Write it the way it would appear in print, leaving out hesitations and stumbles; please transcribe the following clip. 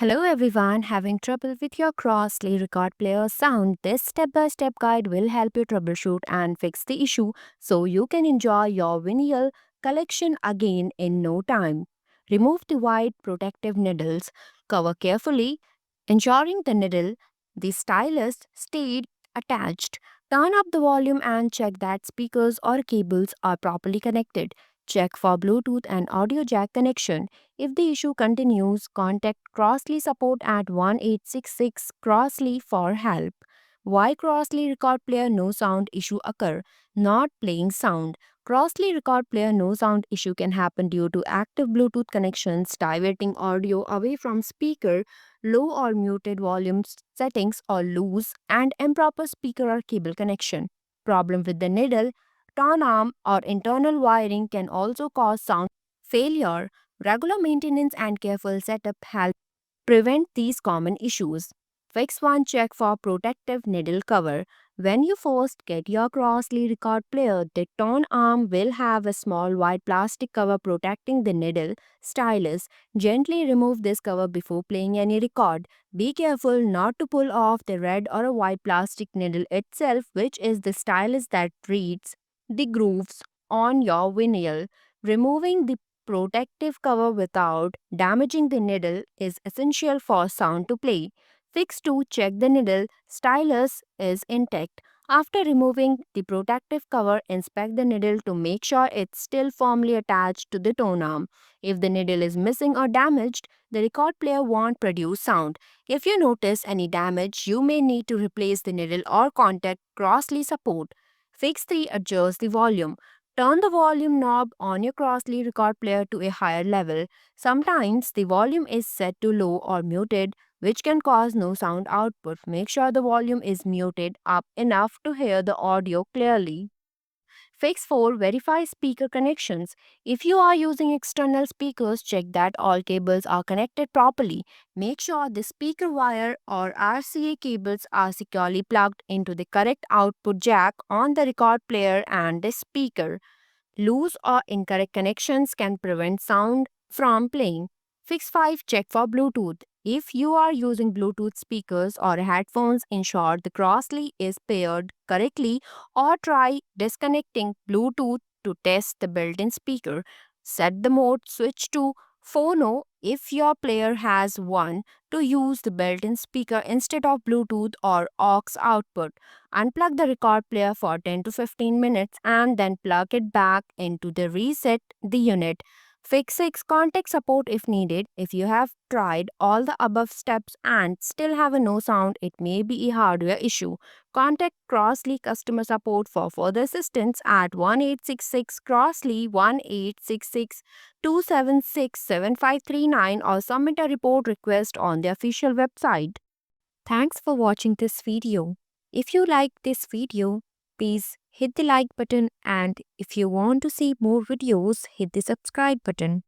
Hello everyone, having trouble with your Crossley record player sound? This step-by-step guide will help you troubleshoot and fix the issue so you can enjoy your vinyl collection again in no time. Remove the white protective needles, cover carefully, ensuring the stylus stayed attached. Turn up the volume and check that speakers or cables are properly connected. Check for Bluetooth and audio jack connection. If the issue continues, contact Crossley support at 1866 Crossley for help. Why Crossley record player no sound issue occur? Not playing sound. Crossley record player no sound issue can happen due to active Bluetooth connections diverting audio away from speaker, low or muted volume settings or loose and improper speaker or cable connection. Problem with the needle, turn arm or internal wiring can also cause sound failure. Regular maintenance and careful setup help prevent these common issues. Fix one, check for protective needle cover. When you first get your Crossley record player, the tone arm will have a small white plastic cover protecting the needle stylus. Gently remove this cover before playing any record. Be careful not to pull off the red or a white plastic needle itself, which is the stylus that reads the grooves on your vinyl. Removing the protective cover without damaging the needle is essential for sound to play. Fix 2, check the needle stylus is intact. After removing the protective cover, inspect the needle to make sure it's still firmly attached to the tone arm. If the needle is missing or damaged, the record player won't produce sound. If you notice any damage, you may need to replace the needle or contact Crossley support. Fix 3, adjust the volume. Turn the volume knob on your Crossley record player to a higher level. Sometimes the volume is set to low or muted, which can cause no sound output. Make sure the volume is muted up enough to hear the audio clearly. Fix 4, verify speaker connections. If you are using external speakers, check that all cables are connected properly. Make sure the speaker wire or RCA cables are securely plugged into the correct output jack on the record player and the speaker. Loose or incorrect connections can prevent sound from playing. Fix 5, check for Bluetooth. If you are using Bluetooth speakers or headphones, ensure the Crossley is paired correctly or try disconnecting Bluetooth to test the built-in speaker. Set the mode switch to phono if your player has one to use the built-in speaker instead of Bluetooth or aux output. Unplug the record player for 10 to 15 minutes and then plug it back into the reset the unit. Fix 6, contact support if needed. If you have tried all the above steps and still have a no sound, it may be a hardware issue. Contact Crossley customer support for further assistance at 1866 Crossley 1866 276 7539 or submit a report request on the official website. Thanks for watching this video. If you like this video, please hit the like button, and if you want to see more videos, hit the subscribe button.